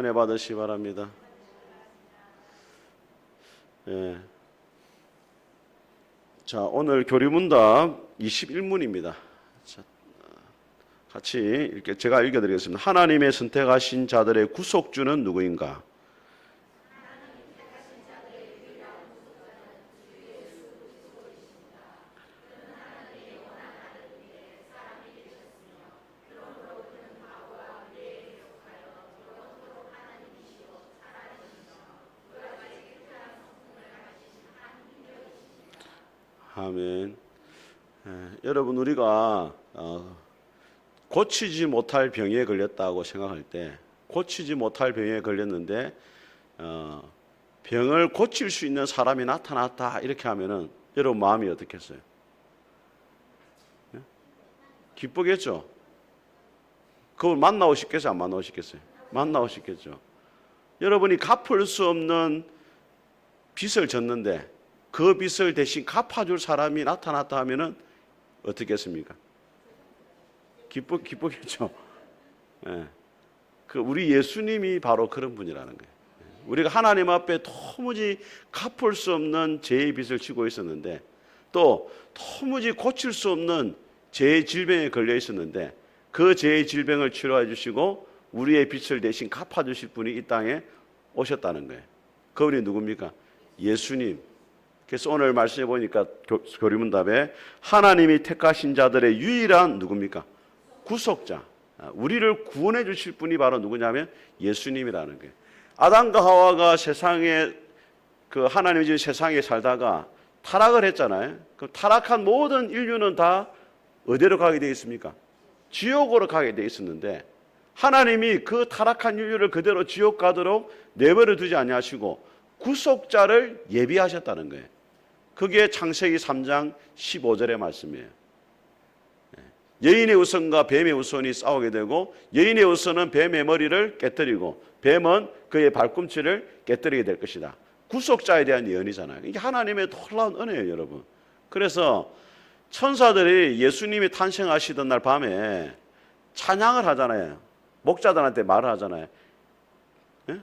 은혜 받으시기 바랍니다. 예. 자, 오늘 교리문답 21문입니다. 자, 같이 제가 읽어드리겠습니다. 하나님의 선택하신 자들의 구속주는 누구인가? 아멘. 여러분, 우리가 고치지 못할 병에 걸렸다고 생각할 때, 고치지 못할 병에 걸렸는데 병을 고칠 수 있는 사람이 나타났다 이렇게 하면은 여러분 마음이 어떻겠어요? 기쁘겠죠? 그걸 만나고 싶겠어요? 안 만나고 싶겠어요? 만나고 싶겠죠. 여러분이 갚을 수 없는 빚을 졌는데 그 빚을 대신 갚아줄 사람이 나타났다 하면은 어떻겠습니까? 기쁘겠죠. 예. 우리 예수님이 바로 그런 분이라는 거예요. 우리가 하나님 앞에 도무지 갚을 수 없는 죄의 빚을 지고 있었는데, 또 도무지 고칠 수 없는 죄의 질병에 걸려 있었는데, 그 죄의 질병을 치료해 주시고 우리의 빚을 대신 갚아 주실 분이 이 땅에 오셨다는 거예요. 그분이 누굽니까? 예수님. 그래서 오늘 말씀해 보니까 교리문답에 하나님이 택하신 자들의 유일한 누굽니까? 구속자. 우리를 구원해 주실 분이 바로 누구냐면 예수님이라는 거예요. 아담과 하와가 세상에 하나님이 지은 세상에 살다가 타락을 했잖아요. 그 타락한 모든 인류는 다 어디로 가게 되어 있습니까? 지옥으로 가게 되어 있었는데 하나님이 그 타락한 인류를 그대로 지옥 가도록 내버려 두지 아니하시고 구속자를 예비하셨다는 거예요. 그게 창세기 3장 15절의 말씀이에요. 여인의 우선과 뱀의 우선이 싸우게 되고 여인의 우선은 뱀의 머리를 깨뜨리고 뱀은 그의 발꿈치를 깨뜨리게 될 것이다. 구속자에 대한 예언이잖아요. 이게 하나님의 놀라운 은혜예요, 여러분. 그래서 천사들이 예수님이 탄생하시던 날 밤에 찬양을 하잖아요. 목자들한테 말을 하잖아요. 예?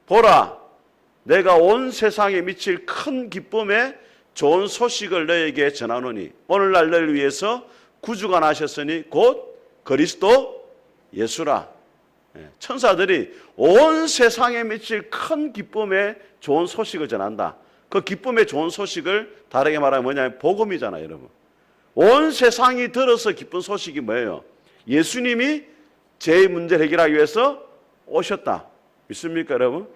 보라, 내가 온 세상에 미칠 큰 기쁨에 좋은 소식을 너에게 전하노니 오늘날 너를 위해서 구주가 나셨으니 곧 그리스도 예수라. 천사들이 온 세상에 미칠 큰 기쁨에 좋은 소식을 전한다. 그 기쁨의 좋은 소식을 다르게 말하면 뭐냐면 복음이잖아요, 여러분. 온 세상이 들어서 기쁜 소식이 뭐예요? 예수님이 죄의 문제를 해결하기 위해서 오셨다. 믿습니까, 여러분?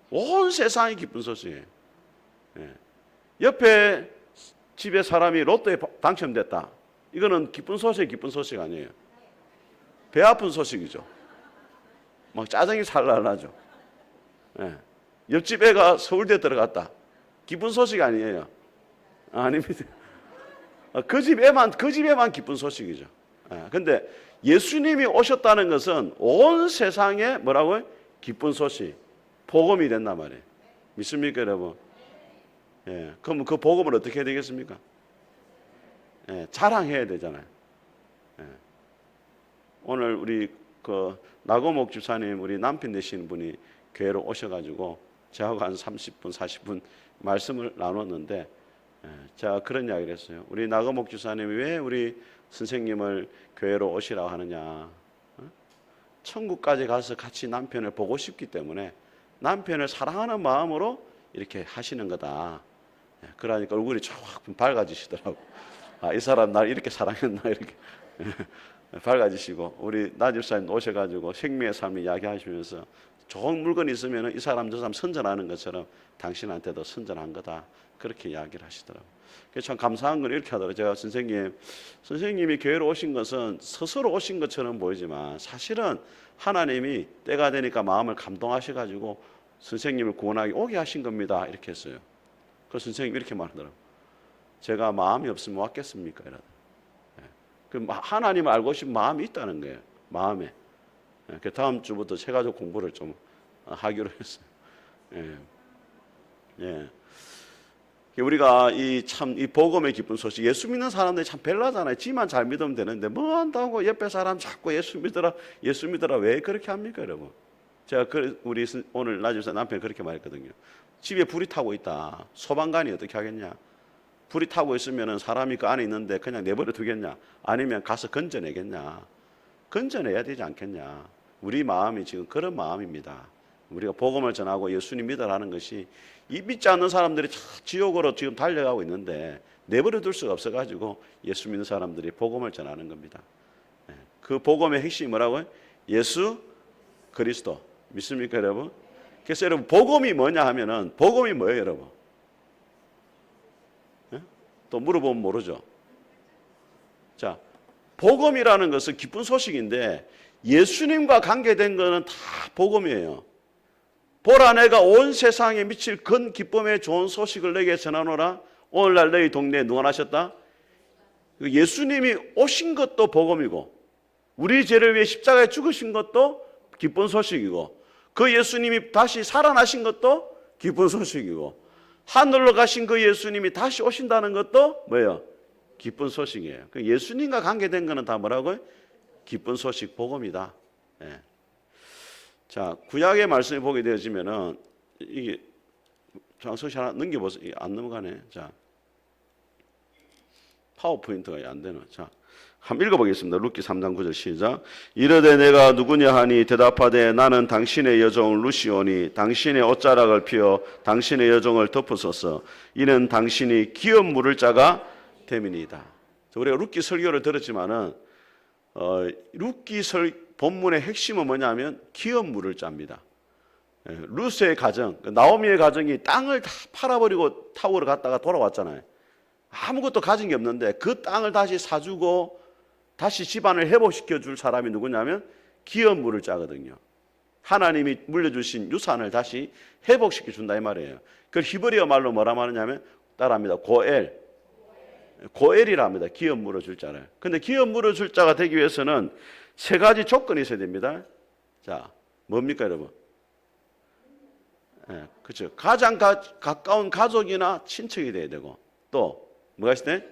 온 세상이 기쁜 소식이에요. 옆에 집에 사람이 로또에 당첨됐다. 이거는 기쁜 소식 아니에요. 배 아픈 소식이죠. 막 짜증이 살살 나죠. 옆집 애가 서울대 들어갔다. 기쁜 소식 아니에요. 아닙니다. 그 집에만 기쁜 소식이죠. 근데 예수님이 오셨다는 것은 온 세상에 뭐라고요? 기쁜 소식, 복음이 된단 말이에요. 믿습니까, 여러분? 그럼 그 복음을 어떻게 해야 되겠습니까? 자랑해야 되잖아요. 오늘 우리 나고목 집사님, 우리 남편 되시는 분이 교회로 오셔가지고 저하고 한 30분, 40분 말씀을 나눴는데 제가 그런 이야기를 했어요. 우리 나고목 집사님이 왜 우리 선생님을 교회로 오시라고 하느냐? 천국까지 가서 같이 남편을 보고 싶기 때문에 남편을 사랑하는 마음으로 이렇게 하시는 거다. 그러니까 얼굴이 쫙 밝아지시더라고. 이 사람 날 이렇게 사랑했나 이렇게 밝아지시고, 우리 나 집사님 오셔가지고 생명의 삶을 이야기하시면서 좋은 물건이 있으면 이 사람 저 사람 선전하는 것처럼 당신한테도 선전한 거다. 그렇게 이야기를 하시더라고요. 그래서 참 감사한 건 이렇게 하더라고요. 제가 선생님이 교회로 오신 것은 스스로 오신 것처럼 보이지만 사실은 하나님이 때가 되니까 마음을 감동하셔가지고 선생님을 구원하기 오게 하신 겁니다. 이렇게 했어요. 그래서 선생님이 이렇게 말하더라고요. 제가 마음이 없으면 왔겠습니까? 그 하나님을 알고 싶은 마음이 있다는 거예요. 마음에. 그 다음 주부터 세가족 공부를 좀 하기로 했어요. 우리가 이 복음의 기쁜 소식, 예수 믿는 사람들이 참 별나잖아요. 지만 잘 믿으면 되는데 뭐 한다고 옆에 사람 자꾸 예수 믿어라 왜 그렇게 합니까, 여러분? 제가 우리 오늘 낮에서 남편이 그렇게 말했거든요. 집에 불이 타고 있다. 소방관이 어떻게 하겠냐? 불이 타고 있으면 사람이 그 안에 있는데 그냥 내버려 두겠냐? 아니면 가서 건져내겠냐? 건져내야 되지 않겠냐? 우리 마음이 지금 그런 마음입니다. 우리가 복음을 전하고 예수님 믿으라는 것이 이 믿지 않는 사람들이 지옥으로 지금 달려가고 있는데 내버려 둘 수가 없어가지고 예수 믿는 사람들이 복음을 전하는 겁니다. 그 복음의 핵심이 뭐라고요? 예수 그리스도. 믿습니까, 여러분? 그래서 여러분, 복음이 뭐냐 하면은, 복음이 뭐예요, 여러분? 또 물어보면 모르죠. 자, 복음이라는 것은 기쁜 소식인데 예수님과 관계된 것은 다 복음이에요. 보라, 내가 온 세상에 미칠 큰 기쁨의 좋은 소식을 너에게 전하노라. 오늘날 너희 동네에 누가 나셨다? 예수님이 오신 것도 복음이고 우리 죄를 위해 십자가에 죽으신 것도 기쁜 소식이고 그 예수님이 다시 살아나신 것도 기쁜 소식이고 하늘로 가신 그 예수님이 다시 오신다는 것도 뭐예요? 기쁜 소식이에요. 예수님과 관계된 거는 다 뭐라고요? 기쁜 소식, 복음이다. 예. 자, 구약의 말씀을 보게 되어지면은 이게 장소시 하나 넘겨보세요. 안 넘어가네. 자, 파워포인트가 안 되나? 자, 한번 읽어보겠습니다. 룻기 3장 9절 시작. 이르되 내가 누구냐 하니 대답하되 나는 당신의 여종 루시오니 당신의 옷자락을 피워 당신의 여종을 덮으소서. 이는 당신이 기업 물을 자가 됨이니이다. 우리가 룻기 설교를 들었지만은 룻기 본문의 핵심은 뭐냐면 기업 물을 자입니다. 룻의 가정, 나오미의 가정이 땅을 다 팔아버리고 타워를 갔다가 돌아왔잖아요. 아무것도 가진 게 없는데 그 땅을 다시 사주고 다시 집안을 회복시켜 줄 사람이 누구냐면 기업 물을 자거든요. 하나님이 물려주신 유산을 다시 회복시켜 준다 이 말이에요. 그걸 히브리어 말로 뭐라 말하냐면 따라합니다. 고엘이라 합니다. 기업 물어 줄 자를. 근데 기업 물어 줄 자가 되기 위해서는 세 가지 조건이 있어야 됩니다. 자, 뭡니까 여러분? 네, 그렇죠. 가장 가까운 가족이나 친척이 돼야 되고 또 뭐가 있을 때?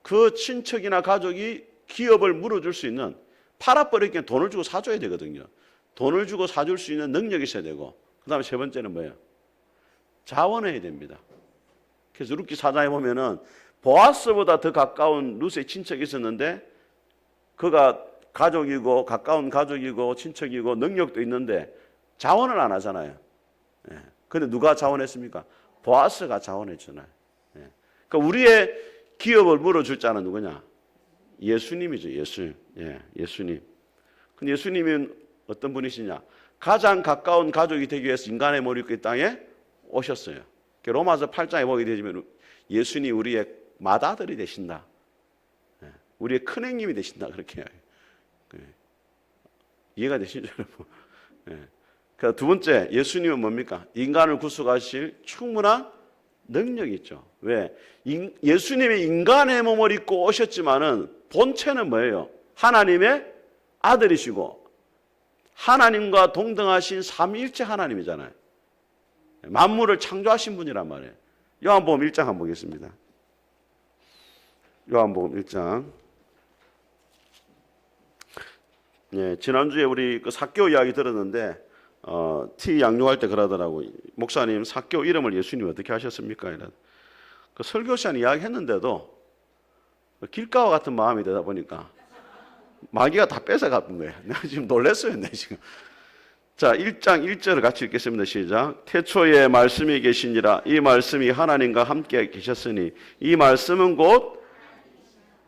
그 친척이나 가족이 기업을 물어줄 수 있는 팔아버리기엔 돈을 주고 사줘야 되거든요. 돈을 주고 사줄 수 있는 능력이 있어야 되고 그 다음에 세 번째는 뭐예요? 자원해야 됩니다. 그래서 룻기 4장에 보면은 보아스보다 더 가까운 룻의 친척이 있었는데 그가 가족이고 가까운 가족이고 친척이고 능력도 있는데 자원을 안 하잖아요. 그런데 누가 자원했습니까? 보아스가 자원했잖아요. 그러니까 우리의 기업을 물어줄 자는 누구냐? 예수님이죠. 예수님. 근데 예수님은 어떤 분이시냐? 가장 가까운 가족이 되기 위해서 인간의 머리 이 땅에 오셨어요. 로마서 8장에 보게 되면 예수님이 우리의 맏아들이 되신다. 우리의 큰형님이 되신다. 그렇게 이해가 되시죠, 여러분? 그러니까 두 번째, 예수님은 뭡니까? 인간을 구속하실 충분한 능력이 있죠. 왜? 예수님이 인간의 몸을 입고 오셨지만은 본체는 뭐예요? 하나님의 아들이시고 하나님과 동등하신 삼위일체 하나님이잖아요. 만물을 창조하신 분이란 말이에요. 요한복음 1장 한번 보겠습니다. 요한복음 1장. 지난주에 우리 그 삭개오 이야기 들었는데 티 양육할 때 그러더라고. 목사님, 삭개오 이름을 예수님이 어떻게 하셨습니까? 그 설교 시간에 이야기했는데도 길가와 같은 마음이 되다 보니까 마귀가 다 뺏어가본 거예요. 내가 지금 놀랐어요. 내가 지금. 자, 1장 1절을 같이 읽겠습니다. 시작. 태초에 말씀이 계시니라. 이 말씀이 하나님과 함께 계셨으니 이 말씀은 곧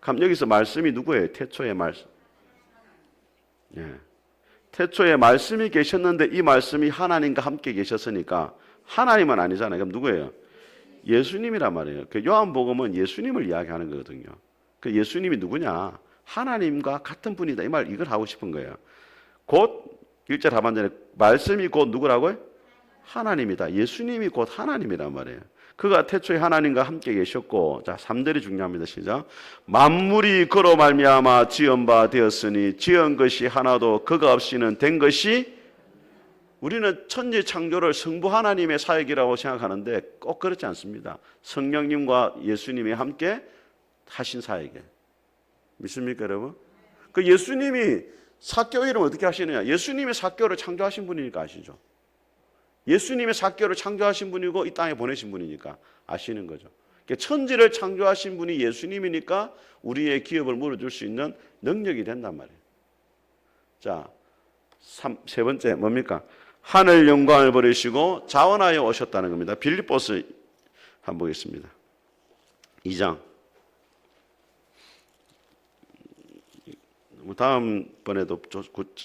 여기서 말씀이 누구예요? 태초의 말씀. 태초에 말씀이 계셨는데 이 말씀이 하나님과 함께 계셨으니까 하나님은 아니잖아요. 그럼 누구예요? 예수님이란 말이에요. 그 요한복음은 예수님을 이야기하는 거거든요. 그 예수님이 누구냐? 하나님과 같은 분이다. 이걸 하고 싶은 거예요. 곧 1절 하반절에 말씀이 곧 누구라고요? 하나님이다. 예수님이 곧 하나님이란 말이에요. 그가 태초에 하나님과 함께 계셨고, 자 3절이 중요합니다. 시작. 만물이 그로 말미암아 지은 바 되었으니 지은 것이 하나도 그가 없이는 된 것이. 우리는 천지 창조를 성부 하나님의 사역이라고 생각하는데 꼭 그렇지 않습니다. 성령님과 예수님이 함께 하신 사역이에요. 믿습니까, 여러분? 그 예수님이 삭개오 이름을 어떻게 하시느냐? 예수님이 삭개오를 창조하신 분이니까 아시죠? 예수님이 삭개오를 창조하신 분이고 이 땅에 보내신 분이니까 아시는 거죠. 천지를 창조하신 분이 예수님이니까 우리의 기업을 물어줄 수 있는 능력이 된단 말이에요. 자, 세 번째 뭡니까? 하늘 영광을 버리시고 자원하여 오셨다는 겁니다. 빌립보서 한번 보겠습니다. 2장. 다음번에도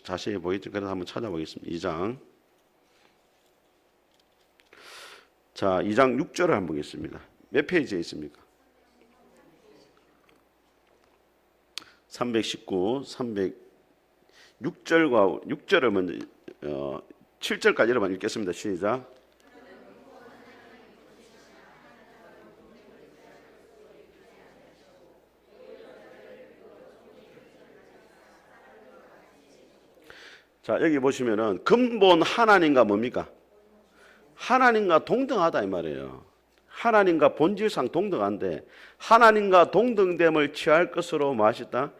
자세히 보이죠. 그래서 한번 찾아보겠습니다. 2장. 자, 2장 6절을 한번 보겠습니다. 몇 페이지에 있습니까? 319, 306절과 6절을 먼저 7절까지 여러분 읽겠습니다. 시작. 자, 여기 보시면은 근본 하나님과 뭡니까? 하나님과 동등하다 이 말이에요. 하나님과 본질상 동등한데 하나님과 동등됨을 취할 것으로 마셨다.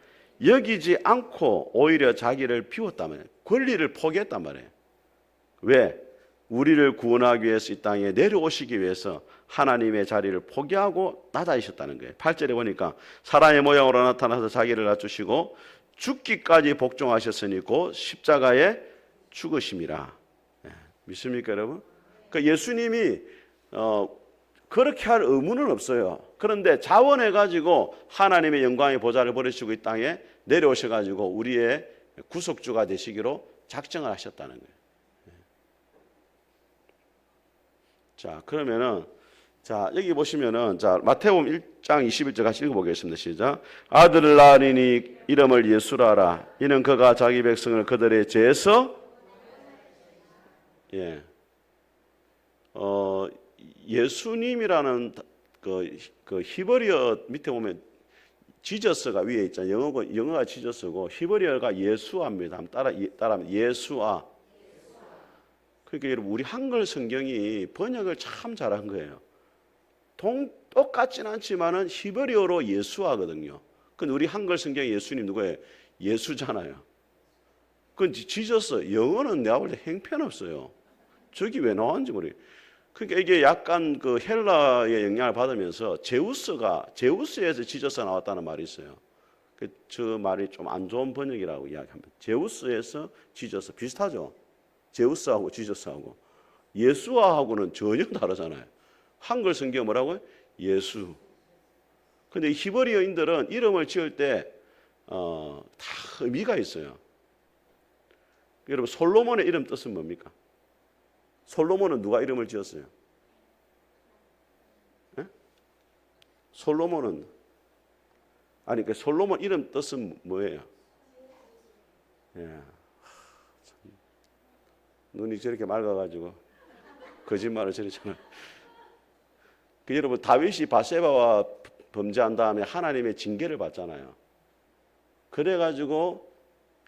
여기지 않고 오히려 자기를 비웠단 말이에요. 권리를 포기했단 말이에요. 왜? 우리를 구원하기 위해서 이 땅에 내려오시기 위해서 하나님의 자리를 포기하고 낮아지셨다는 거예요. 8절에 보니까 사람의 모양으로 나타나서 자기를 낮추시고 죽기까지 복종하셨으니 곧 십자가에 죽으심이라. 믿습니까 여러분? 그러니까 예수님이 그렇게 할 의무는 없어요. 그런데 자원해가지고 하나님의 영광의 보좌를 버리시고 이 땅에 내려오셔가지고 우리의 구속주가 되시기로 작정을 하셨다는 거예요. 자, 그러면은 자, 여기 보시면은 자, 마태복음 1장 21절 같이 읽어보겠습니다. 시작. 아들을 낳으리니 이름을 예수라 하라. 이는 그가 자기 백성을 그들의 죄에서 예수님이라는 그 히브리어 밑에 보면 지저스가 위에 있잖아요. 영어가 지저스고 히브리어가 예수아입니다. 따라하면 예수아. 그러니까 여러분 우리 한글 성경이 번역을 참 잘한 거예요. 똑같진 않지만은 히브리어로 예수아거든요. 근데 우리 한글 성경에 예수님 누구예요? 예수잖아요. 그건 지저스. 영어는 내가 볼 때 형편없어요. 저기 왜 나왔는지 모르겠어요. 그러니까 이게 약간 그 헬라의 영향을 받으면서 제우스에서 지저스가 나왔다는 말이 있어요. 저 말이 좀 안 좋은 번역이라고 이야기합니다. 제우스에서 지저스 비슷하죠. 제우스하고 지저스하고 예수아하고는 전혀 다르잖아요. 한글 성경 뭐라고요? 예수. 근데 히브리어인들은 이름을 지을 때 다 의미가 있어요. 여러분 솔로몬의 이름 뜻은 뭡니까? 솔로몬은 누가 이름을 지었어요? 네? 솔로몬은 그 솔로몬 이름 뜻은 뭐예요? 눈이 저렇게 맑아가지고 거짓말을 저리잖아요. 여러분 다윗이 바세바와 범죄한 다음에 하나님의 징계를 받잖아요. 그래가지고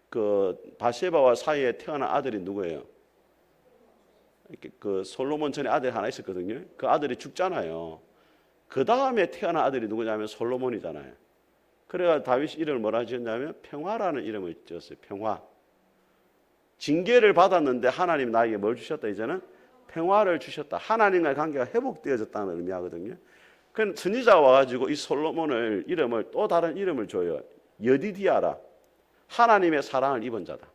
그 바세바와 사이에 태어난 아들이 누구예요? 그 솔로몬 전에 아들이 하나 있었거든요. 그 아들이 죽잖아요. 그 다음에 태어난 아들이 누구냐면 솔로몬이잖아요. 그래가 다윗이 이름을 뭐라 지었냐면 평화라는 이름을 지었어요. 평화. 징계를 받았는데 하나님 나에게 뭘 주셨다? 이제는 평화를 주셨다. 하나님과의 관계가 회복되어졌다는 의미하거든요. 그럼 선지자가 와가지고 이 솔로몬을 이름을 또 다른 이름을 줘요. 여디디아라. 하나님의 사랑을 입은 자다.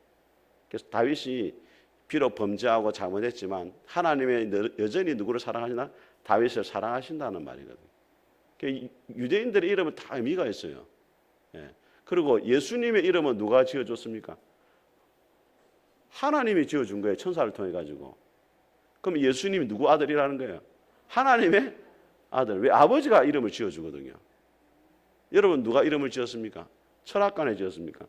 그래서 다윗이 비록 범죄하고 잘못했지만 하나님의 여전히 누구를 사랑하시나? 다윗을 사랑하신다는 말이거든요. 그러니까 유대인들의 이름은 다 의미가 있어요. 그리고 예수님의 이름은 누가 지어줬습니까? 하나님이 지어준 거예요. 천사를 통해 가지고. 그럼 예수님이 누구 아들이라는 거예요? 하나님의 아들. 왜? 아버지가 이름을 지어주거든요. 여러분 누가 이름을 지었습니까? 철학관에 지었습니까?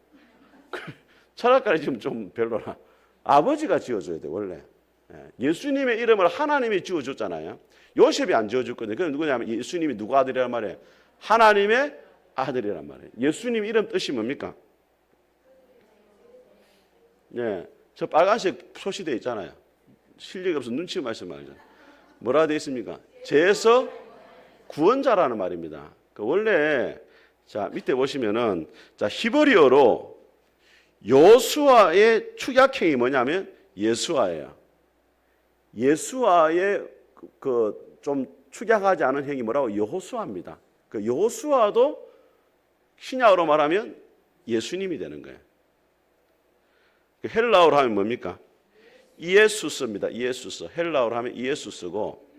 철학관에 지으면 좀 별로라. 아버지가 지어줘야 돼 원래. 예수님의 이름을 하나님이 지어줬잖아요. 요셉이 안 지어줬거든요. 그럼 누구냐면 예수님이 누구 아들이란 말이에요? 하나님의 아들이란 말이에요. 예수님 이름 뜻이 뭡니까? 저 빨간색 표시되어 있잖아요. 실력이 없어 눈치 말씀하잖아요. 뭐라 되어 있습니까? 죄에서 구원자라는 말입니다. 원래 자 밑에 보시면은 자 히브리어로 여호수아의 축약행이 뭐냐면 예수아예요. 예수아의 그 좀 축약하지 않은 행이 뭐라고? 여호수아입니다. 그 여호수아도 신약으로 말하면 예수님이 되는 거예요. 헬라어로 하면 뭡니까? 이에수스입니다. 이에수스. 헬라어로 하면 이에수스고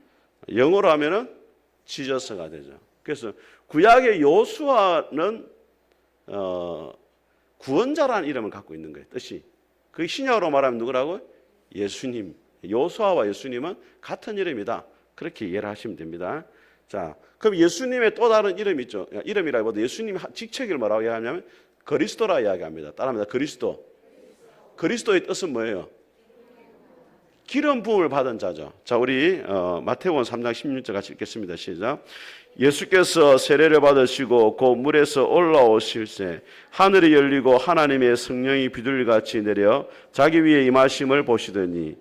영어로 하면은 지저스가 되죠. 그래서 구약의 여호수아는 구원자라는 이름을 갖고 있는 거예요. 뜻이. 그 신약으로 말하면 누구라고? 예수님. 여호수아와 예수님은 같은 이름이다. 그렇게 이해를 하시면 됩니다. 자, 그럼 예수님의 또 다른 이름이 있죠. 이름이라기보다 예수님 직책을 뭐라고 이야기하냐면 그리스도라 이야기합니다. 따라합니다. 그리스도. 그리스도의 뜻은 뭐예요? 기름 부음을 받은 자죠. 자, 우리 마태복음 3장 16절 같이 읽겠습니다. 시작. 예수께서 세례를 받으시고 그 물에서 올라오실새 하늘이 열리고 하나님의 성령이 비둘기같이 내려 자기 위에 임하심을 보시더니.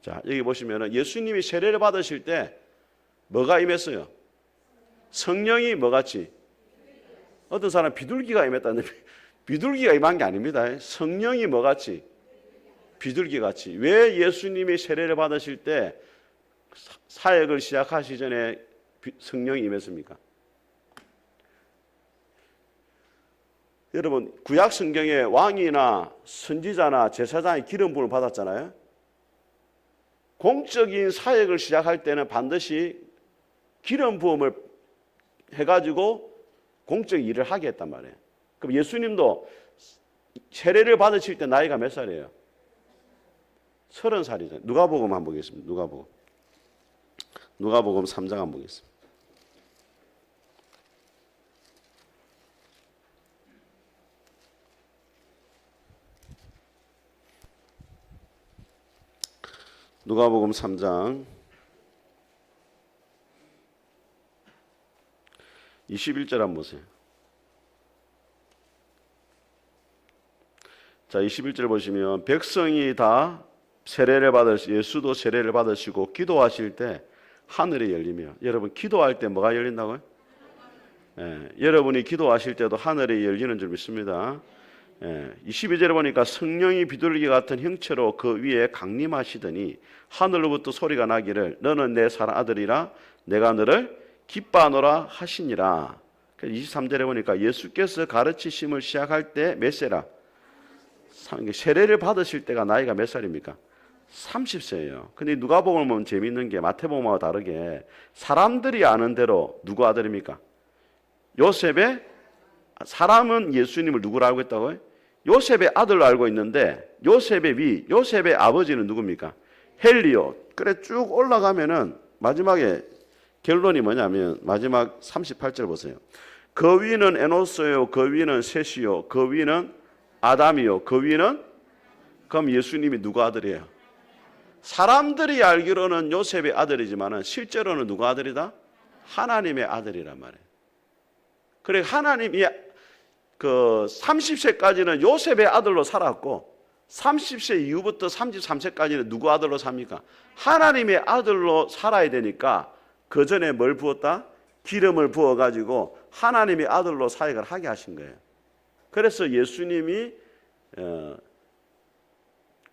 자, 여기 보시면은 예수님이 세례를 받으실 때 뭐가 임했어요? 성령이 뭐같이? 어떤 사람 비둘기가 임했다는데 비둘기가 임한 게 아닙니다. 성령이 뭐같이? 비둘기같이. 왜 예수님이 세례를 받으실 때 사역을 시작하시기 전에 성령이 임했습니까? 여러분, 구약 성경에 왕이나 선지자나 제사장이 기름 부음을 받았잖아요. 공적인 사역을 시작할 때는 반드시 기름 부음을 해가지고 공적 일을 하게 했단 말이에요. 그럼 예수님도 세례를 받으실 때 나이가 몇 살이에요? 30살이죠. 누가복음 한번 보겠습니다. 누가복음 3장 한번 보겠습니다. 누가복음 3장 21절 한번 보세요. 자, 21절 보시면 백성이 다 세례를 받으시고 예수도 세례를 받으시고 기도하실 때 하늘이 열리며. 여러분, 기도할 때 뭐가 열린다고요? 여러분이 기도하실 때도 하늘이 열리는 줄 믿습니다. 22절에 보니까 성령이 비둘기 같은 형체로 그 위에 강림하시더니 하늘로부터 소리가 나기를 너는 내 사랑 아들이라 내가 너를 기뻐하노라 하시니라. 23절에 보니까 예수께서 가르치심을 시작할 때 몇 세라? 세례를 받으실 때가 나이가 몇 살입니까? 30세예요. 근데 누가복음을 보면 재미있는 게 마태복음과 다르게 사람들이 아는 대로 누구 아들입니까? 요셉의, 사람은 예수님을 누구로 알고 있다고요? 요셉의 아들로 알고 있는데 요셉의 위, 요셉의 아버지는 누굽니까? 헬리오. 그래 쭉 올라가면은 마지막에 결론이 뭐냐면 마지막 38절 보세요. 그 위는 에노스요, 그 위는 셋이요, 그 위는 아담이요, 그 위는. 그럼 예수님이 누구 아들이에요? 사람들이 알기로는 요셉의 아들이지만 실제로는 누구 아들이다? 하나님의 아들이란 말이에요. 그래 하나님이 그 30세까지는 요셉의 아들로 살았고 30세 이후부터 33세까지는 누구 아들로 삽니까? 하나님의 아들로 살아야 되니까 그 전에 뭘 부었다? 기름을 부어가지고 하나님의 아들로 사역을 하게 하신 거예요. 그래서 예수님이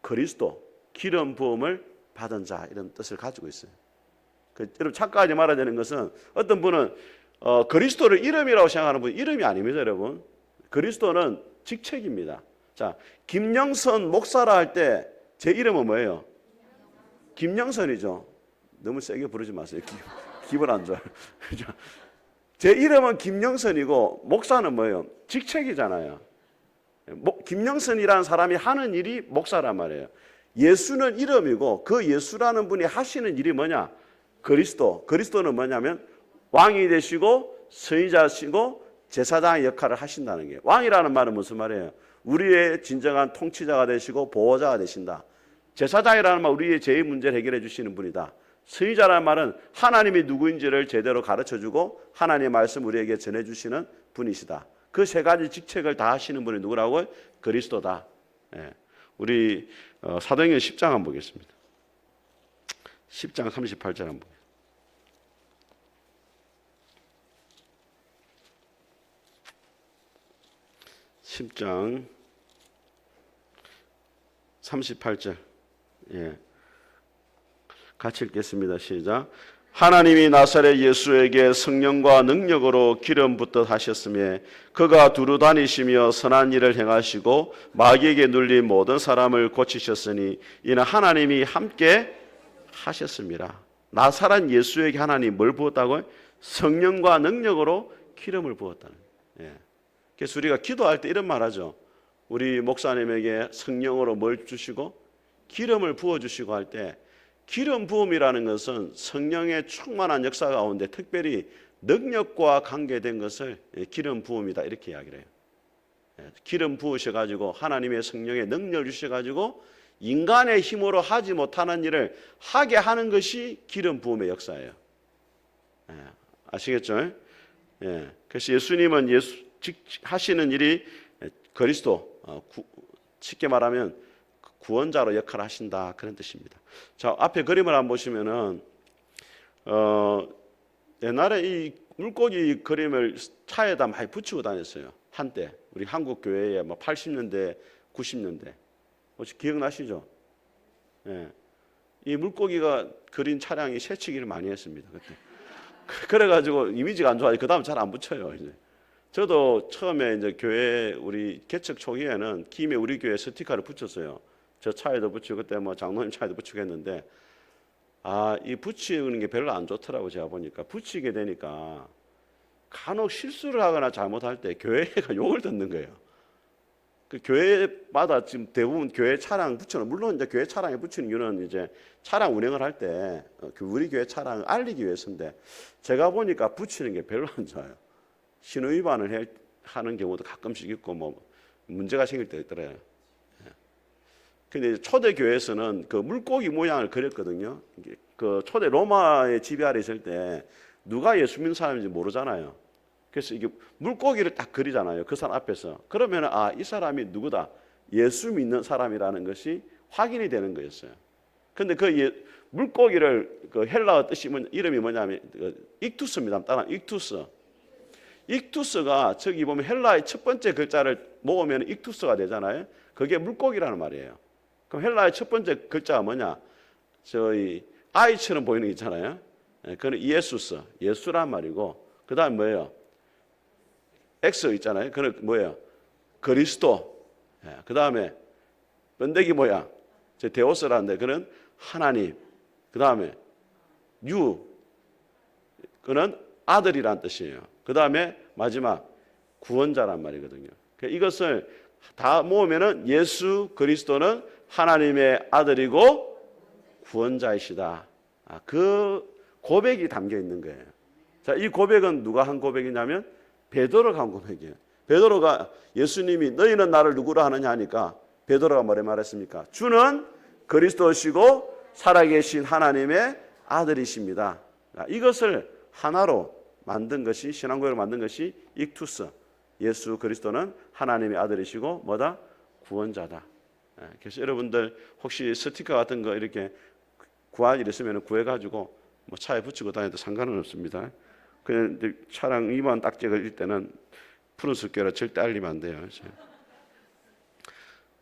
그리스도, 기름 부음을 받은 자 이런 뜻을 가지고 있어요. 여러분 착각하지 말아야 되는 것은 어떤 분은 그리스도를 이름이라고 생각하는 분 이름이 아닙니다, 여러분. 그리스도는 직책입니다. 자, 김영선 목사라 할 때 제 이름은 뭐예요? 김영선이죠. 너무 세게 부르지 마세요. 기분 안 좋아요. 제 이름은 김영선이고 목사는 뭐예요? 직책이잖아요. 김영선이라는 사람이 하는 일이 목사란 말이에요. 예수는 이름이고 그 예수라는 분이 하시는 일이 뭐냐? 그리스도. 그리스도는 뭐냐면 왕이 되시고 선지자시고 제사장의 역할을 하신다는 게. 왕이라는 말은 무슨 말이에요? 우리의 진정한 통치자가 되시고 보호자가 되신다. 제사장이라는 말은 우리의 죄의 문제를 해결해 주시는 분이다. 선지자라는 말은 하나님이 누구인지를 제대로 가르쳐주고 하나님의 말씀 우리에게 전해주시는 분이시다. 그 세 가지 직책을 다 하시는 분이 누구라고요? 그리스도다. 우리 사도행전 10장 한번 보겠습니다. 10장 38절 한번 보겠습니다. 10장 38절. 예. 같이 읽겠습니다. 시작. 하나님이 나사렛 예수에게 성령과 능력으로 기름 붓듯 하셨으며 그가 두루 다니시며 선한 일을 행하시고 마귀에게 눌린 모든 사람을 고치셨으니 이는 하나님이 함께 하셨습니다. 나사렛 예수에게 하나님 뭘 부었다고요? 성령과 능력으로 기름을 부었다는. 예. 그래서 우리가 기도할 때 이런 말 하죠. 우리 목사님에게 성령으로 뭘 주시고 기름을 부어주시고 할 때 기름 부음이라는 것은 성령의 충만한 역사 가운데 특별히 능력과 관계된 것을 기름 부음이다 이렇게 이야기를 해요. 기름 부으셔가지고 하나님의 성령의 능력을 주셔가지고 인간의 힘으로 하지 못하는 일을 하게 하는 것이 기름 부음의 역사예요. 아시겠죠? 그래서 예수님은 하시는 일이 그리스도, 쉽게 말하면 구원자로 역할을 하신다 그런 뜻입니다. 자, 앞에 그림을 한번 보시면은 옛날에 이 물고기 그림을 차에다 많이 붙이고 다녔어요. 한때 우리 한국 교회에 뭐 80년대, 90년대 혹시 기억나시죠? 예. 이 물고기가 그린 차량이 새치기를 많이 했습니다 그때. 그래가지고 이미지가 안 좋아요. 그 다음 잘 안 붙여요. 이제 저도 처음에 이제 교회 우리 개척 초기에는 김해 우리 교회 스티커를 붙였어요. 저 차에도 붙이고 그때 뭐 장로님 차에도 붙이고 했는데 이 붙이는 게 별로 안 좋더라고. 제가 보니까 붙이게 되니까 간혹 실수를 하거나 잘못할 때 교회가 욕을 듣는 거예요. 그 교회마다 지금 대부분 교회 차량 붙여놓은, 물론 이제 교회 차량에 붙이는 이유는 이제 차량 운행을 할 때 우리 교회 차량을 알리기 위해서인데 제가 보니까 붙이는 게 별로 안 좋아요. 신호 위반을 하는 경우도 가끔씩 있고 뭐 문제가 생길 때 있더래요. 근데 초대 교회에서는 그 물고기 모양을 그렸거든요. 그 초대 로마의 지배 아래 있을 때 누가 예수 믿는 사람인지 모르잖아요. 그래서 이게 물고기를 딱 그리잖아요. 그 사람 앞에서. 그러면 이 사람이 누구다? 예수 믿는 사람이라는 것이 확인이 되는 거였어요. 근데 그 물고기를 그 헬라어 뜻이 이름이 뭐냐면 익투스입니다. 따라 익투스. 익투스가 저기 보면 헬라의 첫 번째 글자를 모으면 익투스가 되잖아요. 그게 물고기라는 말이에요. 그럼 헬라의 첫 번째 글자가 뭐냐? 저희 아이처럼 보이는 게 있잖아요. 그건 이에수스, 예수란 말이고, 그 다음 뭐예요? X 있잖아요. 그건 뭐예요? 그리스도. 그 다음에 번데기 모양, 저 데오스라는데 그는 하나님. 그 다음에 유, 그는 아들이란 뜻이에요. 그 다음에 마지막 구원자란 말이거든요. 이것을 다 모으면은 예수 그리스도는 하나님의 아들이고 구원자이시다. 그 고백이 담겨 있는 거예요. 자, 이 고백은 누가 한 고백이냐면 베드로가 한 고백이에요. 베드로가 예수님이 너희는 나를 누구로 하느냐 하니까 베드로가 뭐래 말했습니까? 주는 그리스도시고 살아계신 하나님의 아들이십니다. 이것을 하나로 만든 것이, 신앙고백을 만든 것이 익투스. 예수 그리스도는 하나님의 아들이시고 뭐다? 구원자다. 그래서 여러분들 혹시 스티커 같은 거 이렇게 구할 일 있으면 구해가지고 뭐 차에 붙이고 다녀도 상관은 없습니다. 그냥 차량 위반 딱지 걸릴 때는 푸른 습기라 절대 알리면 안 돼요.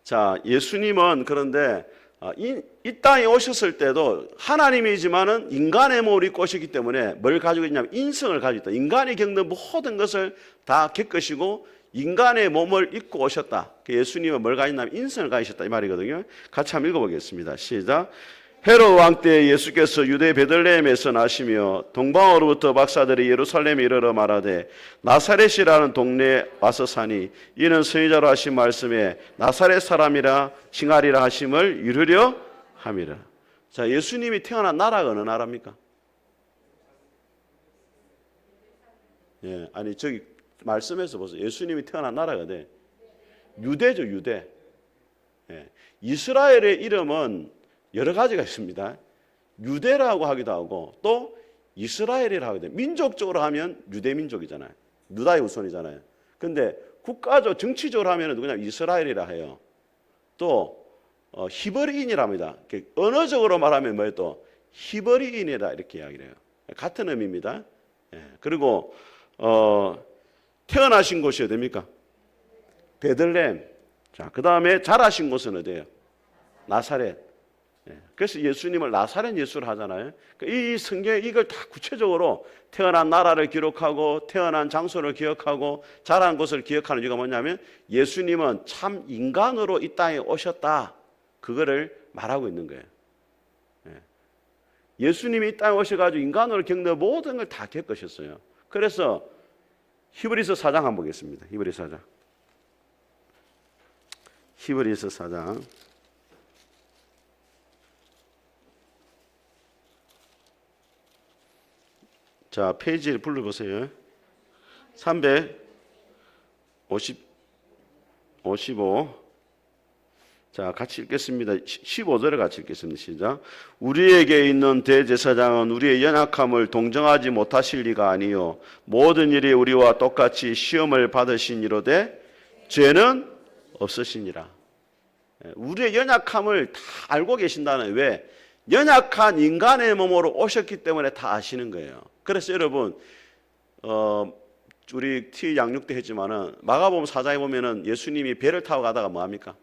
자, 예수님은 그런데 이 땅에 오셨을 때도 하나님이지만은 인간의 몸을 입고 오셨기 때문에 뭘 가지고 있냐면 인성을 가지고 있다. 인간이 겪는 모든 것을 다 겪으시고 인간의 몸을 입고 오셨다. 예수님은 뭘 가지냐면 인성을 가지셨다 이 말이거든요. 같이 한번 읽어보겠습니다. 시작. 헤롯 왕 때 예수께서 유대 베들레헴에서 나시며 동방으로부터 박사들이 예루살렘에 이르러 말하되 나사렛이라는 동네에 와서 사니 이는 선지자로 하신 말씀에 나사렛 사람이라 칭하리라 하심을 이루려 함이라. 자, 예수님이 태어난 나라가 어느 나라입니까? 예, 아니 저기 말씀에서 보세요. 예수님이 태어난 나라가 돼. 유대죠, 유대. 예, 이스라엘의 이름은 여러 가지가 있습니다. 유대라고 하기도 하고 또 이스라엘이라고 하기도 해요. 민족적으로 하면 유대 민족이잖아요. 유다의 후손이잖아요. 근데 국가적 정치적으로 하면 누구냐? 이스라엘이라 해요. 또 히브리인이라 합니다. 언어적으로 말하면 뭐예요? 또 히브리인이다 이렇게 이야기를 해요. 같은 의미입니다. 그리고 태어나신 곳이 어디입니까? 베들레헴. 자, 그 다음에 자라신 곳은 어디예요? 나사렛. 그래서 예수님을 나사렛 예수를 하잖아요. 이 성경에 이걸 다 구체적으로 태어난 나라를 기록하고 태어난 장소를 기억하고 자란 곳을 기억하는 이유가 뭐냐면 예수님은 참 인간으로 이 땅에 오셨다. 그거를 말하고 있는 거예요. 예수님이 이 땅에 오셔가지고 인간으로 겪는 모든 걸 다 겪으셨어요. 그래서 히브리서 4장 한번 보겠습니다. 히브리서 4장. 히브리서 4장. 자, 페이지를 불러보세요. 355. 자, 같이 읽겠습니다. 15절에 같이 읽겠습니다. 시작. 우리에게 있는 대제사장은 우리의 연약함을 동정하지 못하실 리가 아니요 모든 일이 우리와 똑같이 시험을 받으시니로되 죄는 없으시니라. 우리의 연약함을 다 알고 계신다는 왜? 연약한 인간의 몸으로 오셨기 때문에 다 아시는 거예요. 그래서 여러분 우리 티 양육 때 했지만은 마가복음 4장에 보면은 예수님이 배를 타고 가다가 뭐 합니까?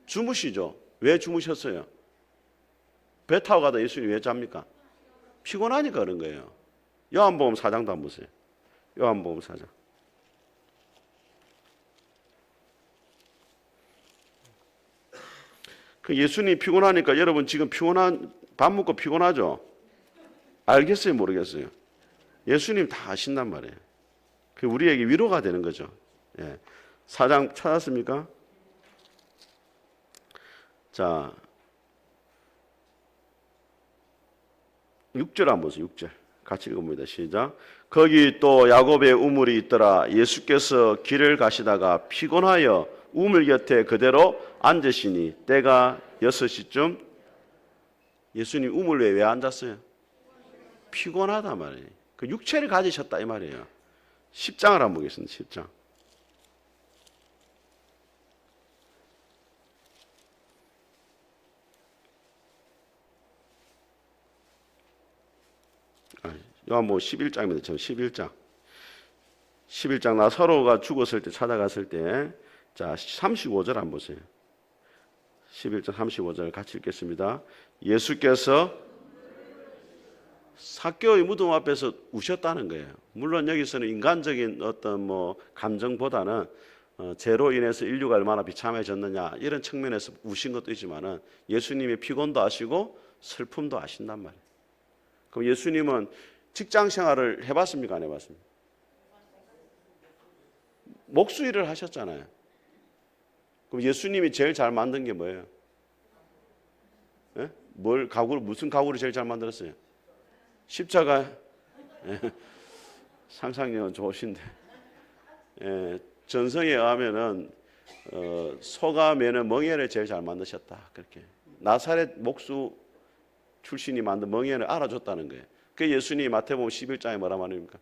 주무시죠. 왜 주무셨어요? 배 타고 가다 예수님이 왜 잡니까? 피곤하니까 그런 거예요. 요한복음 4장도 한번 보세요. 요한복음 4장. 그 예수님이 피곤하니까 여러분 지금 밥 먹고 피곤하죠? 알겠어요? 모르겠어요? 예수님 다 아신단 말이에요. 그 우리에게 위로가 되는 거죠. 4장 찾았습니까? 자, 6절 한번 보세요. 6절 같이 읽어봅니다. 시작. 거기 또 야곱의 우물이 있더라. 예수께서 길을 가시다가 피곤하여 우물 곁에 그대로 앉으시니 때가 6시쯤. 예수님 우물에 왜 앉았어요? 피곤하다 말이에요. 그 육체를 가지셨다 이 말이에요. 10장을 한번 보겠습니다. 10장. 요한복음 11장입니다. 저 11장. 11장 나사로가 죽었을 때 찾아갔을 때 자, 35절 한번 보세요. 11장 35절 같이 읽겠습니다. 예수께서 삭개오의 무덤 앞에서 우셨다는 거예요. 물론 여기서는 인간적인 어떤 뭐 감정보다는 죄로 인해서 인류가 얼마나 비참해졌느냐 이런 측면에서 우신 것도 있지만은 예수님의 피곤도 아시고 슬픔도 아신단 말이에요. 그럼 예수님은 직장 생활을 해봤습니까? 안 해봤습니까? 목수일을 하셨잖아요. 그럼 예수님이 제일 잘 만든 게 뭐예요? 예? 무슨 가구를 제일 잘 만들었어요? 십자가. 상상력은 좋으신데. 전성에 의하면은 소가 매는 멍에를 제일 잘 만드셨다. 그렇게 나사렛 목수 출신이 만든 멍에를 알아줬다는 거예요. 그 예수님이 마태복음 11장에 뭐라 말입니까?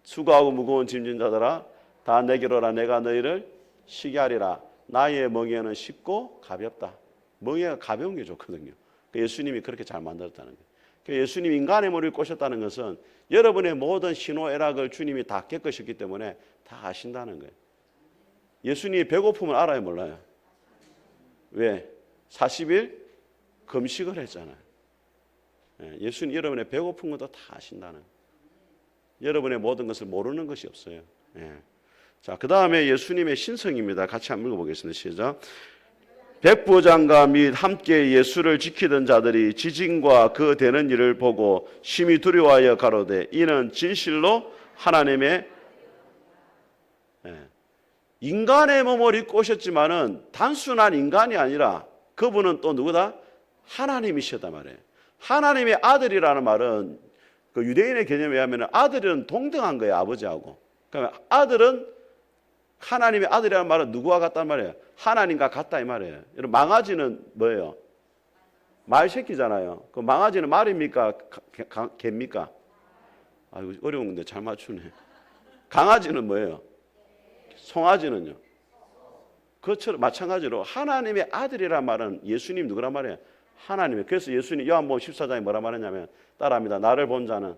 수고하고 무거운 짐진 자들아 다 내게로 오라 내가 너희를 쉬게 하리라. 나의 멍에는 쉽고 가볍다. 멍에가 가벼운 게 좋거든요. 예수님이 그렇게 잘 만들었다는 거예요. 예수님이 인간의 머리를 꼬셨다는 것은 여러분의 모든 희노애락을 주님이 다 겪으셨기 때문에 다 아신다는 거예요. 예수님이 배고픔을 알아요, 몰라요? 왜? 40일 금식을 했잖아요. 예수님 여러분의 배고픈 것도 다 아신다는 거예요. 여러분의 모든 것을 모르는 것이 없어요. 자, 그 다음에 예수님의 신성입니다. 같이 한번 읽어보겠습니다. 시작. 백부장과 및 함께 예수를 지키던 자들이 지진과 그 되는 일을 보고 심히 두려워하여 가로되 이는 진실로 하나님의 인간의 몸을 입고 오셨지만은 단순한 인간이 아니라 그분은 또 누구다? 하나님이시단 말이에요. 하나님의 아들이라는 말은 그 유대인의 개념에 의하면 아들은 동등한 거예요, 아버지하고. 그러니까 아들은 하나님의 아들이라는 말은 누구와 같단 말이에요? 하나님과 같다 이 말이에요. 여러분 망아지는 뭐예요? 말 새끼잖아요. 그 망아지는 말입니까? 개입니까? 아이고 어려운 건데 잘 맞추네. 강아지는 뭐예요? 송아지는요? 그것처럼 마찬가지로 하나님의 아들이란 말은 예수님 누구란 말이에요? 하나님의. 그래서 예수님 요한복음 14장에 뭐라 말했냐면 따라합니다. 나를 본 자는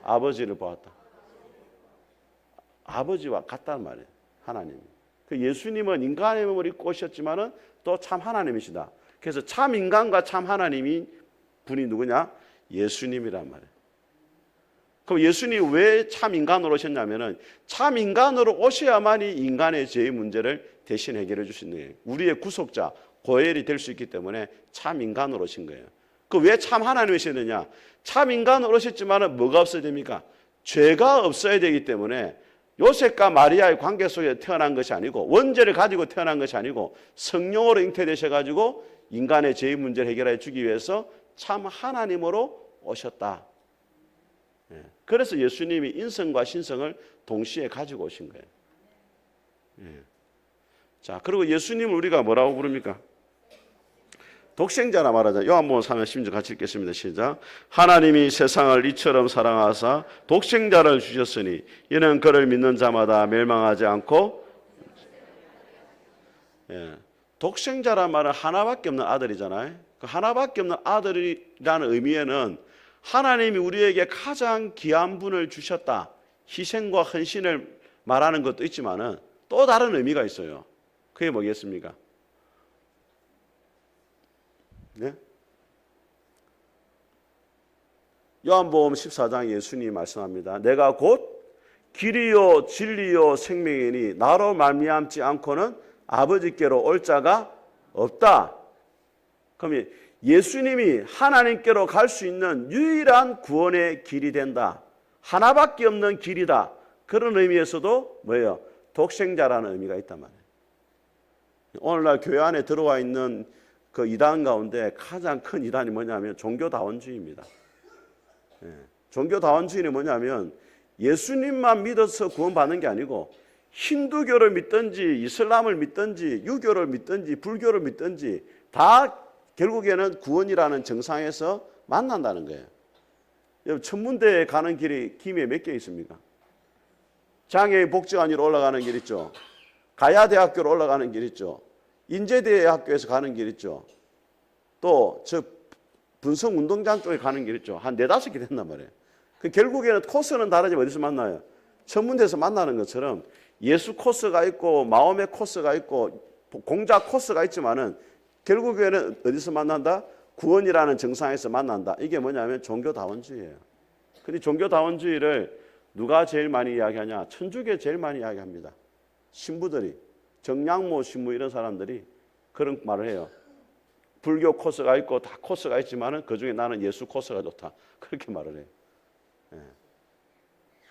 아버지를 보았다. 아버지와 같단 말이에요. 하나님. 그 예수님은 인간의 몸을 입고 오셨지만은 또 참 하나님이시다. 그래서 참 인간과 참 하나님이 분이 누구냐? 예수님이란 말이에요. 그럼 예수님이 왜 참 인간으로 오셨냐면은 참 인간으로 오셔야만이 인간의 죄의 문제를 대신 해결해 주시는 거예요. 우리의 구속자, 고엘이 될 수 있기 때문에 참 인간으로 오신 거예요. 그 왜 참 하나님이시느냐? 참 인간으로 오셨지만은 뭐가 없어야 됩니까? 죄가 없어야 되기 때문에 요셉과 마리아의 관계 속에 태어난 것이 아니고 원죄를 가지고 태어난 것이 아니고 성령으로 잉태되셔가지고 인간의 죄의 문제를 해결해 주기 위해서 참 하나님으로 오셨다. 그래서 예수님이 인성과 신성을 동시에 가지고 오신 거예요. 자, 그리고 예수님을 우리가 뭐라고 부릅니까? 독생자라 말하자. 요한복음 3장 10절 같이 읽겠습니다. 시작. 하나님이 세상을 이처럼 사랑하사 독생자를 주셨으니 이는 그를 믿는 자마다 멸망하지 않고 독생자란 말은 하나밖에 없는 아들이잖아요. 그 하나밖에 없는 아들이라는 의미에는 하나님이 우리에게 가장 귀한 분을 주셨다. 희생과 헌신을 말하는 것도 있지만은 또 다른 의미가 있어요. 그게 뭐겠습니까? 네? 요한복음 14장 예수님이 말씀합니다. 내가 곧 길이요 진리요 생명이니 나로 말미암지 않고는 아버지께로 올 자가 없다. 그럼 예수님이 하나님께로 갈 수 있는 유일한 구원의 길이 된다. 하나밖에 없는 길이다. 그런 의미에서도 뭐예요? 독생자라는 의미가 있단 말이에요. 오늘날 교회 안에 들어와 있는 그 이단 가운데 가장 큰 이단이 뭐냐면 종교다원주의입니다. 종교다원주의는 뭐냐면 예수님만 믿어서 구원받는 게 아니고 힌두교를 믿든지 이슬람을 믿든지 유교를 믿든지 불교를 믿든지 다 결국에는 구원이라는 정상에서 만난다는 거예요. 여러분 천문대에 가는 길이 김해 몇 개 있습니까? 장애인 복지관으로 올라가는 길 있죠. 가야대학교로 올라가는 길 있죠. 인제대학교에서 가는 길 있죠. 또 저 분성운동장 쪽에 가는 길 있죠. 한 4-5개 된단 말이에요. 그 결국에는 코스는 다르지만 어디서 만나요? 천문대에서 만나는 것처럼 예수 코스가 있고 마음의 코스가 있고 공자 코스가 있지만은 결국에는 어디서 만난다? 구원이라는 정상에서 만난다. 이게 뭐냐면 종교다원주의예요. 근데 종교다원주의를 누가 제일 많이 이야기하냐? 천주교 제일 많이 이야기합니다. 신부들이 정량모 신부 이런 사람들이 그런 말을 해요. 불교 코스가 있고 다 코스가 있지만은 그 중에 나는 예수 코스가 좋다. 그렇게 말을 해요.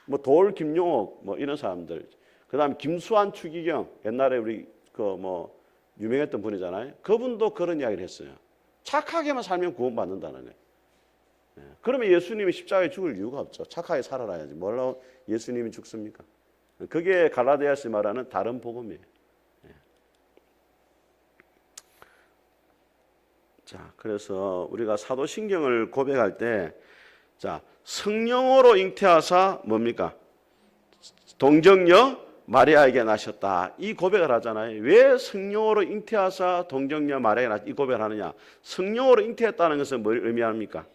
뭐 돌 김용옥 뭐 이런 사람들. 그다음에 김수환 추기경 옛날에 우리 그 뭐 유명했던 분이잖아요. 그분도 그런 이야기를 했어요. 착하게만 살면 구원받는다는 거예요. 그러면 예수님이 십자가에 죽을 이유가 없죠. 착하게 살아라야지. 뭘로 예수님이 죽습니까? 그게 갈라디아서 말하는 다른 복음이에요. 자, 그래서 우리가 사도신경을 고백할 때, 자, 성령으로 잉태하사 뭡니까? 동정녀 마리아에게 나셨다. 이 고백을 하잖아요. 왜 성령으로 잉태하사 동정녀 마리아에게 나셨다. 이 고백을 하느냐? 성령으로 잉태했다는 것은 뭘 의미합니까?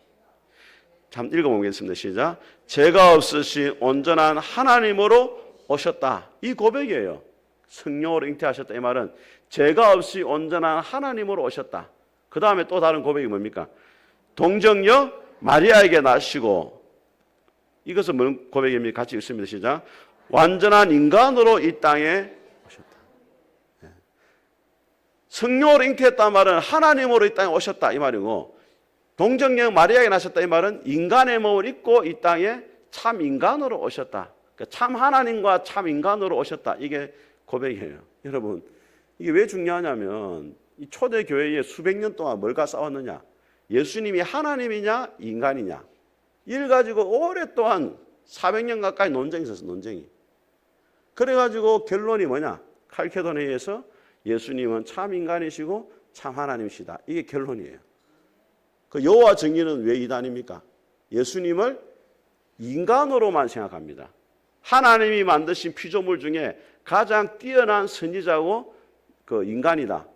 참 읽어보겠습니다. 시작. 죄가 없으신 온전한 하나님으로 오셨다. 이 고백이에요. 성령으로 잉태하셨다. 이 말은 죄가 없이 온전한 하나님으로 오셨다. 그 다음에 또 다른 고백이 뭡니까? 동정녀 마리아에게 나시고, 이것은 뭔 고백입니까? 같이 읽습니다. 시작. 완전한 인간으로 이 땅에 오셨다. 성령으로 잉태했다는 말은 하나님으로 이 땅에 오셨다 이 말이고, 동정녀 마리아에게 나셨다 이 말은 인간의 몸을 입고 이 땅에 참 인간으로 오셨다. 그러니까 참 하나님과 참 인간으로 오셨다. 이게 고백이에요. 여러분, 이게 왜 중요하냐면 이 초대 교회에 수백 년 동안 뭘과 싸웠느냐? 예수님이 하나님이냐 인간이냐? 이를 가지고 오랫동안 400년 가까이 논쟁이 있었어. 논쟁이. 그래가지고 결론이 뭐냐? 칼케도니에서 예수님은 참 인간이시고 참 하나님이시다. 이게 결론이에요. 그 여호와 정의는 왜 이단입니까? 예수님을 인간으로만 생각합니다. 하나님이 만드신 피조물 중에 가장 뛰어난 선지자고 그 인간이다.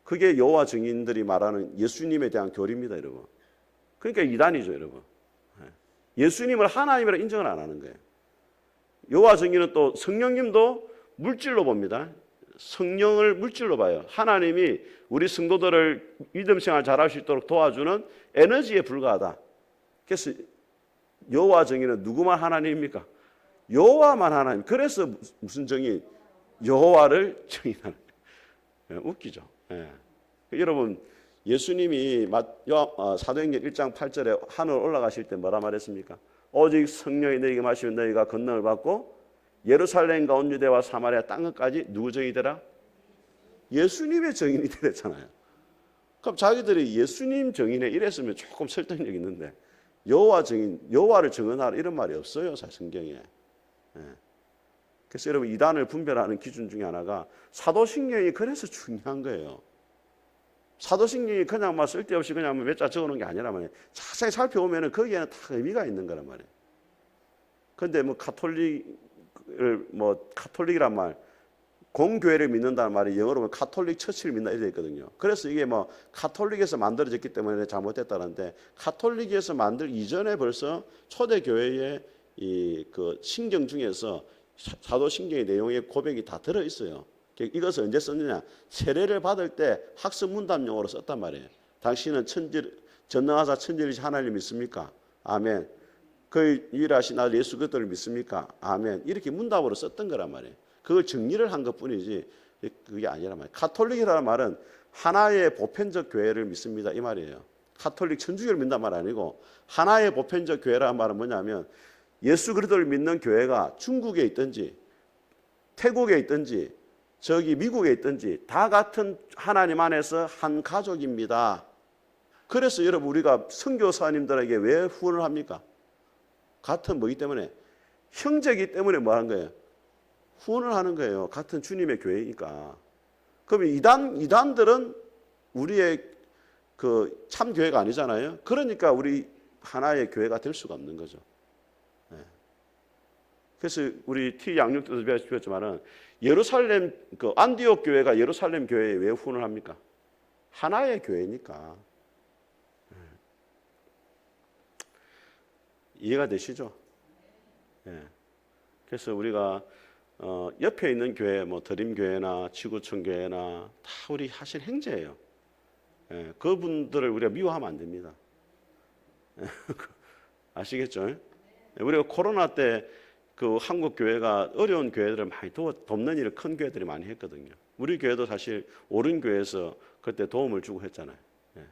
그게 여호와 증인들이 말하는 예수님에 대한 교리입니다, 여러분. 그러니까 이단이죠, 여러분. 예수님을 하나님이라 인정을 안 하는 거예요. 여호와 증인은 또 성령님도 물질로 봅니다. 성령을 물질로 봐요. 하나님이 우리 성도들을 믿음 생활 잘할 수 있도록 도와주는 에너지에 불과하다. 그래서 여호와 정의는 누구만 하나님입니까? 여호와만 하나님. 그래서 무슨 정의? 여호와를 정의하는. 웃기죠. 예. 여러분 예수님이 사도행전 1장 8절에 하늘 올라가실 때 뭐라 말했습니까? 오직 성령이 너희에게 마시면 너희가 권능을 받고 예루살렘과 온 유대와 사마리아 땅끝까지 누구 정의 되라? 예수님의 정인이 되랬잖아요. 그럼 자기들이 예수님 정인에 이랬으면 조금 설득력 있는데 여호와 정인, 여호와를 정언하라 이런 말이 없어요, 성경에. 예. 그래서 여러분 이단을 분별하는 기준 중에 하나가 사도신경이 그래서 중요한 거예요. 사도신경이 그냥 막 쓸데없이 그냥 몇 자 적어놓은 게 아니라 말이에요. 자세히 살펴보면 거기에는 다 의미가 있는 거란 말이에요. 그런데 뭐 카톨릭이란 말, 공교회를 믿는다는 말이 영어로 보면 카톨릭 처치를 믿는다 이렇게 있거든요. 그래서 이게 뭐 카톨릭에서 만들어졌기 때문에 잘못됐다는데 카톨릭에서 만들 이전에 벌써 초대교회의 이 그 신경 중에서 사도신경의 내용의 고백이 다 들어 있어요. 이것을 언제 썼느냐? 세례를 받을 때 학습 문답용어로 썼단 말이에요. 당신은 전능하사 천지이신 하나님 믿습니까? 아멘. 그 유일하신 아들 예수 그리스도를 믿습니까? 아멘. 이렇게 문답으로 썼던 거란 말이에요. 그걸 정리를 한 것뿐이지 그게 아니란 말이에요. 카톨릭이라는 말은 하나의 보편적 교회를 믿습니다 이 말이에요. 카톨릭 천주교를 믿는단 말 아니고 하나의 보편적 교회라는 말은 뭐냐면 예수 그리스도를 믿는 교회가 중국에 있든지 태국에 있든지 저기 미국에 있든지 다 같은 하나님 안에서 한 가족입니다. 그래서 여러분 우리가 선교사님들에게 왜 후원을 합니까? 같은 뭐기 때문에 형제이기 때문에 뭐 하는 거예요? 후원을 하는 거예요. 같은 주님의 교회니까. 그럼 이단들은 우리의 그 참 교회가 아니잖아요. 그러니까 우리 하나의 교회가 될 수가 없는 거죠. 네. 그래서 우리 T 양육 때도 배웠지만은 예루살렘 그 안디옥 교회가 예루살렘 교회에 왜 후원을 합니까? 하나의 교회니까. 네. 이해가 되시죠? 네. 그래서 우리가 옆에 있는 교회, 뭐 드림교회나 지구촌 교회나 다 우리 하신 형제예요. 예, 그분들을 우리가 미워하면 안 됩니다. 아시겠죠? 예, 우리가 코로나 때 그 한국 교회가 어려운 교회들을 많이 돕는 일을 큰 교회들이 많이 했거든요. 우리 교회도 사실 옳은 교회에서 그때 도움을 주고 했잖아요. 예.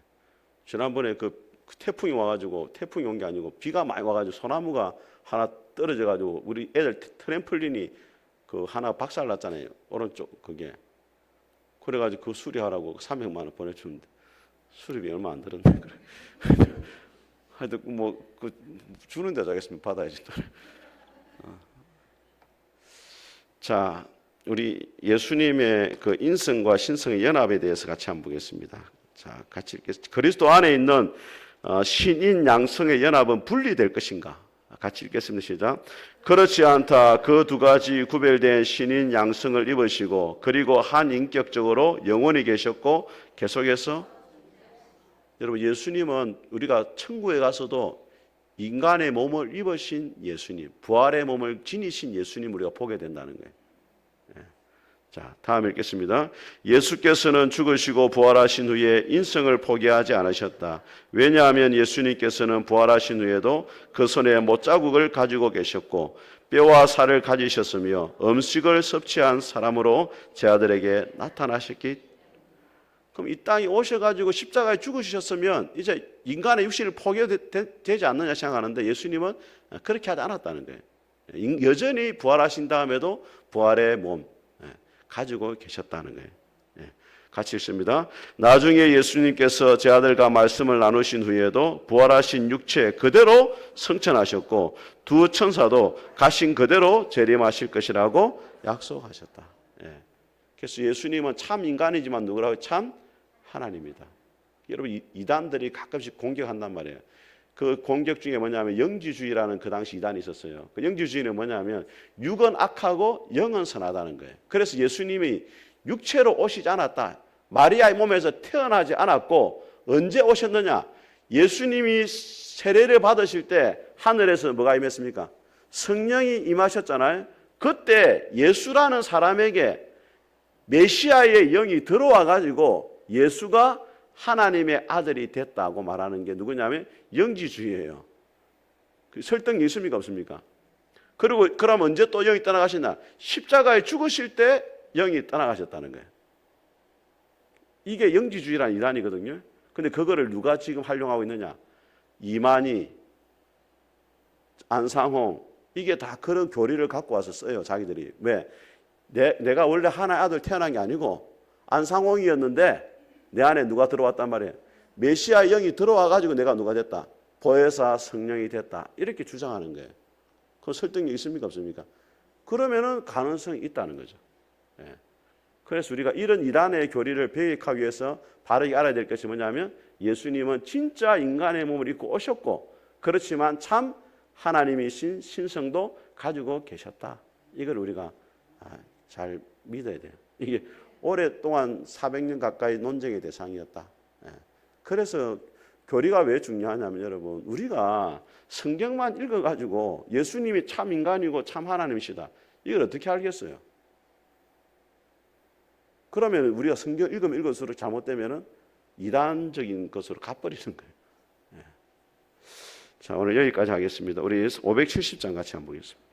지난번에 그 태풍이 와가지고 태풍이 온 게 아니고 비가 많이 와가지고 소나무가 하나 떨어져가지고 우리 애들 트램플린이 그 하나 박살났잖아요. 오른쪽 그게. 그래가지고 그 수리하라고 300만 원 보내주는데 수리비 얼마 안 들었네. 그래. 하여튼 뭐그 주는 데서 하겠으면 받아야지. 자, 우리 예수님의 그 인성과 신성의 연합에 대해서 같이 한번 보겠습니다. 자, 같이 읽겠습니다. 그리스도 안에 있는 신인 양성의 연합은 분리될 것인가? 같이 읽겠습니다. 시작. 그렇지 않다. 그 두 가지 구별된 신인 양성을 입으시고 그리고 한 인격적으로 영원히 계셨고 계속해서 여러분 예수님은 우리가 천국에 가서도 인간의 몸을 입으신 예수님, 부활의 몸을 지니신 예수님 우리가 보게 된다는 거예요. 자, 다음 읽겠습니다. 예수께서는 죽으시고 부활하신 후에 인성을 포기하지 않으셨다. 왜냐하면 예수님께서는 부활하신 후에도 그 손에 못자국을 가지고 계셨고 뼈와 살을 가지셨으며 음식을 섭취한 사람으로 제 아들에게 나타나셨기. 그럼 이 땅에 오셔가지고 십자가에 죽으셨으면 이제 인간의 육신을 포기해도 되지 않느냐 생각하는데 예수님은 그렇게 하지 않았다는 거예요. 여전히 부활하신 다음에도 부활의 몸 가지고 계셨다는 거예요. 같이 읽습니다. 나중에 예수님께서 제 아들과 말씀을 나누신 후에도 부활하신 육체 그대로 성천하셨고 두 천사도 가신 그대로 재림하실 것이라고 약속하셨다. 그래서 예수님은 참 인간이지만 누구라고? 참 하나님이다. 여러분 이단들이 가끔씩 공격한단 말이에요. 그 공격 중에 뭐냐면 영지주의라는 그 당시 이단이 있었어요. 그 영지주의는 뭐냐면 육은 악하고 영은 선하다는 거예요. 그래서 예수님이 육체로 오시지 않았다. 마리아의 몸에서 태어나지 않았고 언제 오셨느냐? 예수님이 세례를 받으실 때 하늘에서 뭐가 임했습니까? 성령이 임하셨잖아요. 그때 예수라는 사람에게 메시아의 영이 들어와 가지고 예수가 하나님의 아들이 됐다고 말하는 게 누구냐면 영지주의예요. 설득이 있습니까 없습니까? 그리고 그럼 언제 또 영이 떠나가시나? 십자가에 죽으실 때 영이 떠나가셨다는 거예요. 이게 영지주의라는 이단이거든요. 근데 그거를 누가 지금 활용하고 있느냐? 이만희, 안상홍, 이게 다 그런 교리를 갖고 와서 써요, 자기들이. 왜? 내가 원래 하나의 아들 태어난 게 아니고 안상홍이었는데 내 안에 누가 들어왔단 말이에요. 메시아 영이 들어와가지고 내가 누가 됐다? 보혜사 성령이 됐다. 이렇게 주장하는 거예요. 그 설득력 있습니까 없습니까? 그러면은 가능성이 있다는 거죠. 예. 그래서 우리가 이런 이단의 교리를 배격하기 위해서 바르게 알아야 될 것이 뭐냐면 예수님은 진짜 인간의 몸을 입고 오셨고 그렇지만 참 하나님이신 신성도 가지고 계셨다. 이걸 우리가 잘 믿어야 돼요. 이게 오랫동안 400년 가까이 논쟁의 대상이었다. 예. 그래서 교리가 왜 중요하냐면 여러분 우리가 성경만 읽어가지고 예수님이 참 인간이고 참 하나님이시다. 이걸 어떻게 알겠어요? 그러면 우리가 성경 읽으면 읽을수록 잘못되면 이단적인 것으로 가버리는 거예요. 예. 자, 오늘 여기까지 하겠습니다. 우리 570장 같이 한번 보겠습니다.